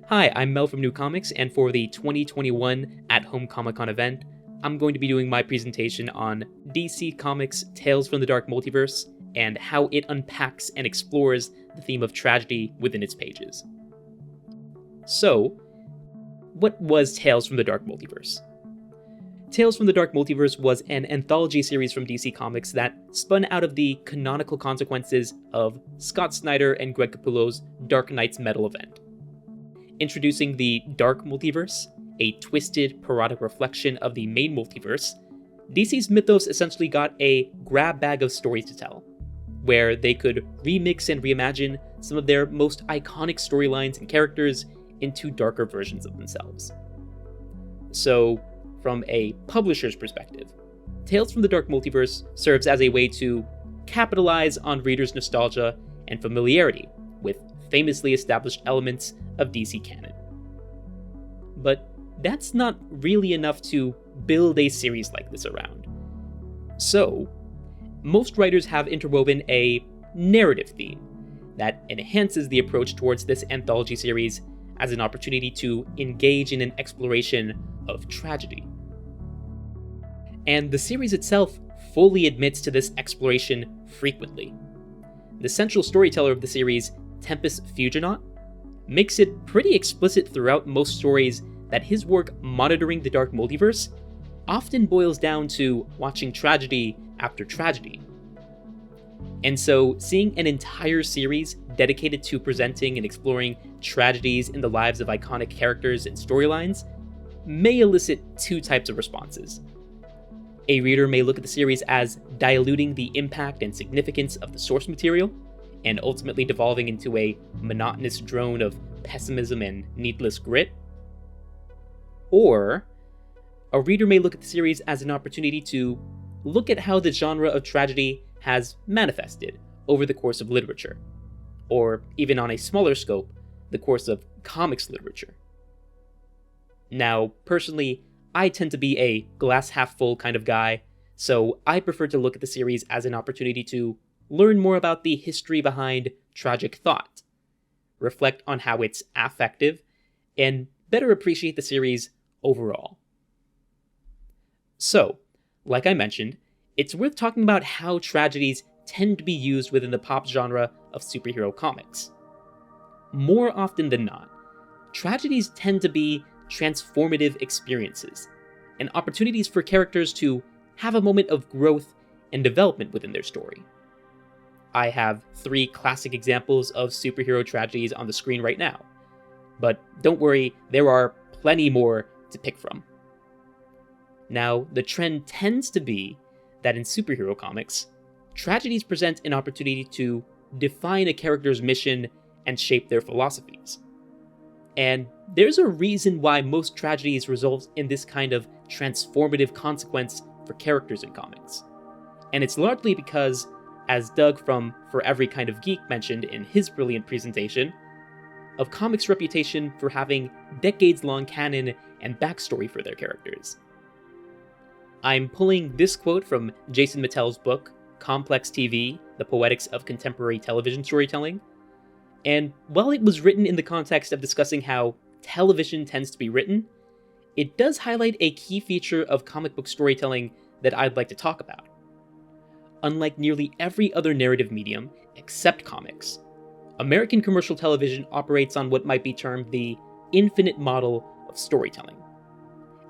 Hi, I'm Mel from New Comics, and for the 2021 At Home Comic-Con event, I'm going to be doing my presentation on DC Comics' Tales from the Dark Multiverse and how it unpacks and explores the theme of tragedy within its pages. So, what was Tales from the Dark Multiverse? Tales from the Dark Multiverse was an anthology series from DC Comics that spun out of the canonical consequences of Scott Snyder and Greg Capullo's Dark Knight's Metal event. Introducing the Dark Multiverse, a twisted, parodic reflection of the main multiverse, DC's mythos essentially got a grab bag of stories to tell, where they could remix and reimagine some of their most iconic storylines and characters into darker versions of themselves. So, from a publisher's perspective, Tales from the Dark Multiverse serves as a way to capitalize on readers' nostalgia and familiarity with famously established elements of DC canon. But that's not really enough to build a series like this around. So, most writers have interwoven a narrative theme that enhances the approach towards this anthology series as an opportunity to engage in an exploration of tragedy. And the series itself fully admits to this exploration frequently. The central storyteller of the series, Tempus Fuginaut, makes it pretty explicit throughout most stories that his work monitoring the Dark Multiverse often boils down to watching tragedy after tragedy. And so, seeing an entire series dedicated to presenting and exploring tragedies in the lives of iconic characters and storylines may elicit two types of responses. A reader may look at the series as diluting the impact and significance of the source material, and ultimately devolving into a monotonous drone of pessimism and needless grit. Or, a reader may look at the series as an opportunity to look at how the genre of tragedy has manifested over the course of literature, or even on a smaller scope, the course of comics literature. Now, personally, I tend to be a glass half full kind of guy, so I prefer to look at the series as an opportunity to learn more about the history behind tragic thought, reflect on how it's affective, and better appreciate the series overall. So, like I mentioned, it's worth talking about how tragedies tend to be used within the pop genre of superhero comics. More often than not, tragedies tend to be transformative experiences, and opportunities for characters to have a moment of growth and development within their story. I have 3 classic examples of superhero tragedies on the screen right now, but don't worry, there are plenty more to pick from. Now, the trend tends to be that in superhero comics, tragedies present an opportunity to define a character's mission and shape their philosophies. And there's a reason why most tragedies result in this kind of transformative consequence for characters in comics. And it's largely because, as Doug from For Every Kind of Geek mentioned in his brilliant presentation, of comics' reputation for having decades-long canon and backstory for their characters. I'm pulling this quote from Jason Mattel's book, Complex TV, The Poetics of Contemporary Television Storytelling, and while it was written in the context of discussing how television tends to be written, it does highlight a key feature of comic book storytelling that I'd like to talk about. Unlike nearly every other narrative medium, except comics, American commercial television operates on what might be termed the infinite model of storytelling.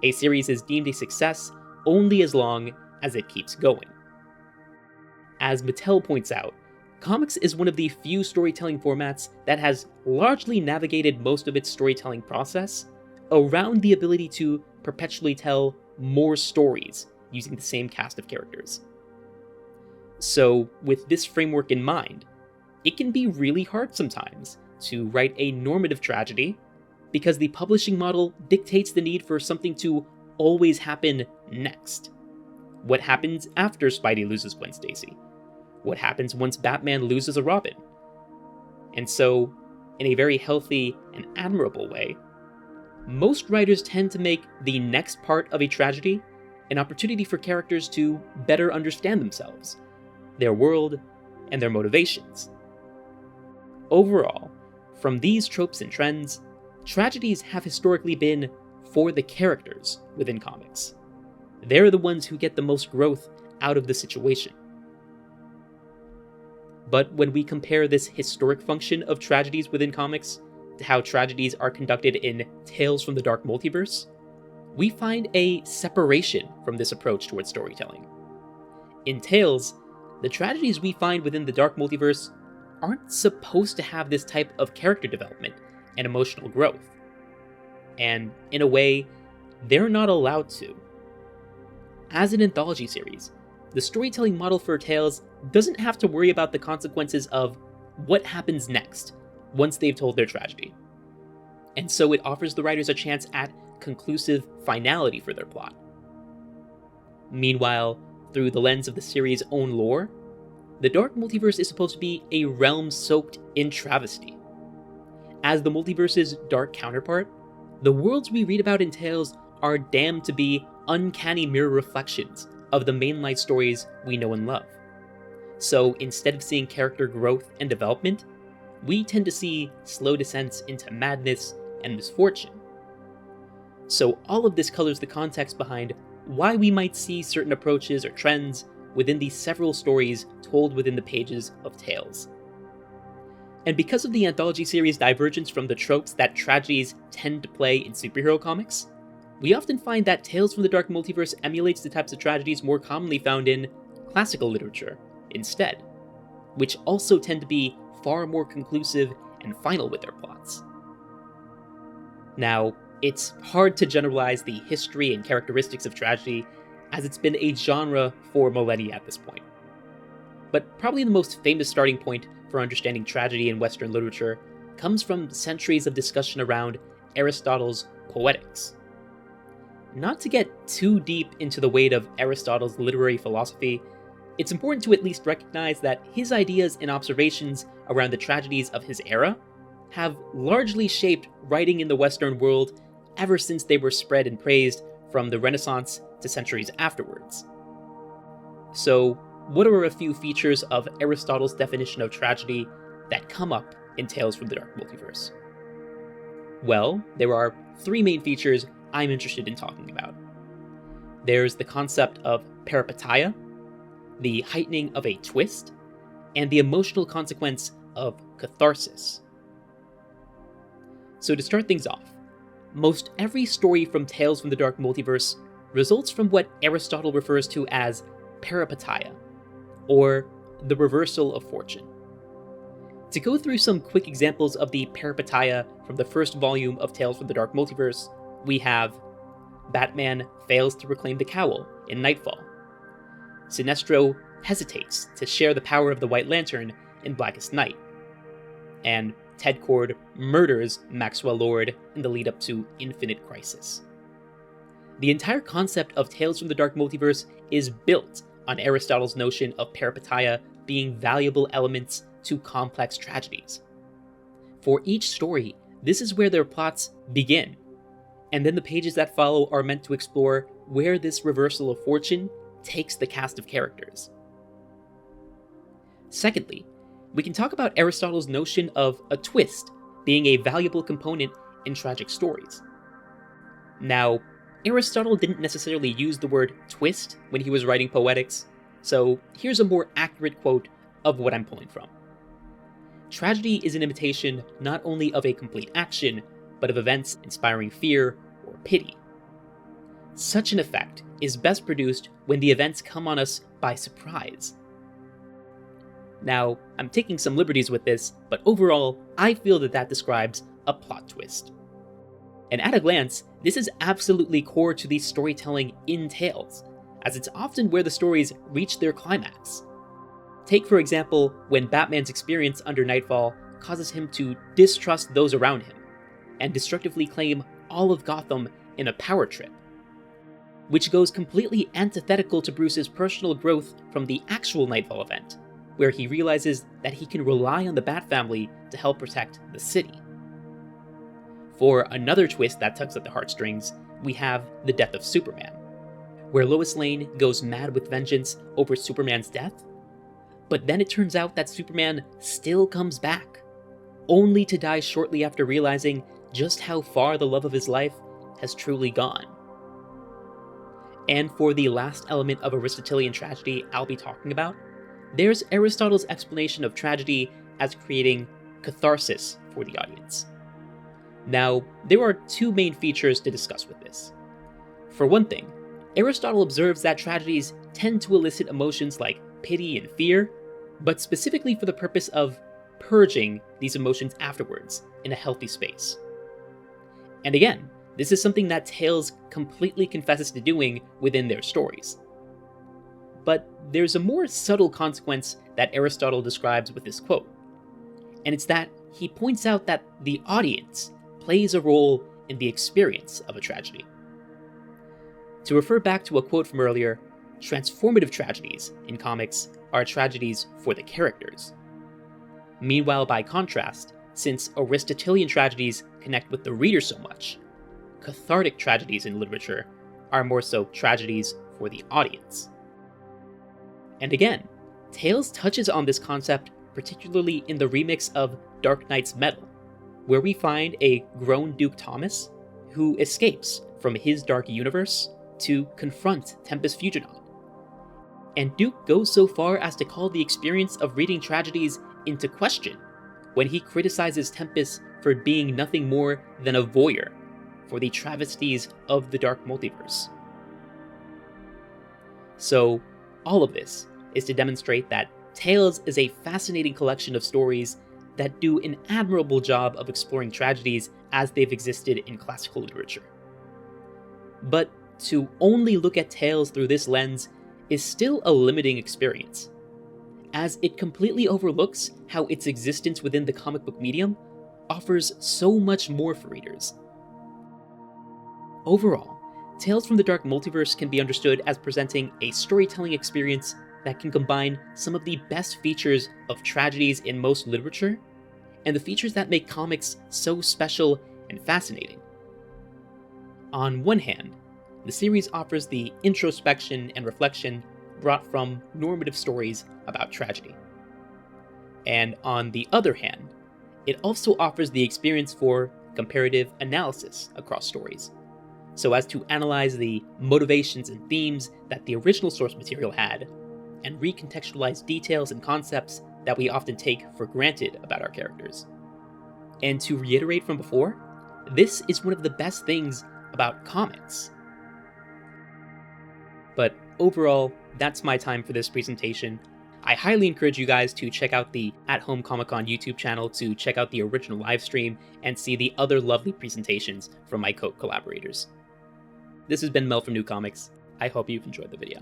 A series is deemed a success only as long as it keeps going. As Mattel points out, comics is one of the few storytelling formats that has largely navigated most of its storytelling process around the ability to perpetually tell more stories using the same cast of characters. So, with this framework in mind, it can be really hard sometimes to write a normative tragedy because the publishing model dictates the need for something to always happen next. What happens after Spidey loses Gwen Stacy? What happens once Batman loses a Robin? And so, in a very healthy and admirable way, most writers tend to make the next part of a tragedy an opportunity for characters to better understand themselves, their world, and their motivations. Overall, from these tropes and trends, tragedies have historically been for the characters within comics. They're the ones who get the most growth out of the situation. But when we compare this historic function of tragedies within comics to how tragedies are conducted in Tales from the Dark Multiverse, we find a separation from this approach towards storytelling. In Tales, the tragedies we find within the Dark Multiverse aren't supposed to have this type of character development and emotional growth. And in a way, they're not allowed to. As an anthology series, the storytelling model for Tales doesn't have to worry about the consequences of what happens next once they've told their tragedy. And so it offers the writers a chance at conclusive finality for their plot. Meanwhile, through the lens of the series' own lore, the Dark Multiverse is supposed to be a realm soaked in travesty. As the multiverse's dark counterpart, the worlds we read about in Tales are damned to be uncanny mirror reflections of the mainline stories we know and love. So instead of seeing character growth and development, we tend to see slow descents into madness and misfortune. So all of this colors the context behind why we might see certain approaches or trends within the several stories told within the pages of Tales. And because of the anthology series' divergence from the tropes that tragedies tend to play in superhero comics, we often find that Tales from the Dark Multiverse emulates the types of tragedies more commonly found in classical literature instead, which also tend to be far more conclusive and final with their plots. Now, it's hard to generalize the history and characteristics of tragedy, as it's been a genre for millennia at this point. But probably the most famous starting point for understanding tragedy in Western literature comes from centuries of discussion around Aristotle's Poetics. Not to get too deep into the weight of Aristotle's literary philosophy, it's important to at least recognize that his ideas and observations around the tragedies of his era have largely shaped writing in the Western world ever since they were spread and praised from the Renaissance to centuries afterwards. So, what are a few features of Aristotle's definition of tragedy that come up in Tales from the Dark Multiverse? Well, there are three main features I'm interested in talking about. There's the concept of peripeteia, the heightening of a twist, and the emotional consequence of catharsis. So to start things off, most every story from Tales from the Dark Multiverse results from what Aristotle refers to as peripeteia, or the reversal of fortune. To go through some quick examples of the peripeteia from the first volume of Tales from the Dark Multiverse, we have Batman fails to reclaim the cowl in Nightfall. Sinestro hesitates to share the power of the White Lantern in Blackest Night. And Ted Kord murders Maxwell Lord in the lead up to Infinite Crisis. The entire concept of Tales from the Dark Multiverse is built on Aristotle's notion of peripeteia being valuable elements to complex tragedies. For each story, this is where their plots begin, and then the pages that follow are meant to explore where this reversal of fortune takes the cast of characters. Secondly, we can talk about Aristotle's notion of a twist being a valuable component in tragic stories. Now, Aristotle didn't necessarily use the word twist when he was writing Poetics, so here's a more accurate quote of what I'm pulling from. Tragedy is an imitation not only of a complete action, but of events inspiring fear or pity. Such an effect is best produced when the events come on us by surprise. Now, I'm taking some liberties with this, but overall, I feel that describes a plot twist. And at a glance, this is absolutely core to the storytelling in Tales, as it's often where the stories reach their climax. Take, for example, when Batman's experience under Nightfall causes him to distrust those around him, and destructively claim all of Gotham in a power trip, which goes completely antithetical to Bruce's personal growth from the actual Nightfall event, where he realizes that he can rely on the Bat family to help protect the city. For another twist that tugs at the heartstrings, we have the death of Superman, where Lois Lane goes mad with vengeance over Superman's death, but then it turns out that Superman still comes back, only to die shortly after realizing just how far the love of his life has truly gone. And for the last element of Aristotelian tragedy I'll be talking about, there's Aristotle's explanation of tragedy as creating catharsis for the audience. Now, there are two main features to discuss with this. For one thing, Aristotle observes that tragedies tend to elicit emotions like pity and fear, but specifically for the purpose of purging these emotions afterwards in a healthy space. And again, this is something that Tales completely confesses to doing within their stories. But there's a more subtle consequence that Aristotle describes with this quote, and it's that he points out that the audience plays a role in the experience of a tragedy. To refer back to a quote from earlier, transformative tragedies in comics are tragedies for the characters. Meanwhile, by contrast, since Aristotelian tragedies connect with the reader so much, cathartic tragedies in literature are more so tragedies for the audience. And again, Tales touches on this concept particularly in the remix of Dark Knight's Metal, where we find a grown Duke Thomas who escapes from his dark universe to confront Tempest Fuginon. And Duke goes so far as to call the experience of reading tragedies into question when he criticizes Tempest for being nothing more than a voyeur for the travesties of the Dark Multiverse. So, all of this is to demonstrate that Tales is a fascinating collection of stories that do an admirable job of exploring tragedies as they've existed in classical literature. But to only look at Tales through this lens is still a limiting experience, as it completely overlooks how its existence within the comic book medium offers so much more for readers. Overall, Tales from the Dark Multiverse can be understood as presenting a storytelling experience that can combine some of the best features of tragedies in most literature, and the features that make comics so special and fascinating. On one hand, the series offers the introspection and reflection brought from normative stories about tragedy. And on the other hand, it also offers the experience for comparative analysis across stories, so as to analyze the motivations and themes that the original source material had, and recontextualize details and concepts that we often take for granted about our characters. And to reiterate from before, this is one of the best things about comics. But overall, that's my time for this presentation. I highly encourage you guys to check out the At Home Comic Con YouTube channel to check out the original livestream and see the other lovely presentations from my co-collaborators. This has been Mel from New Comics. I hope you've enjoyed the video.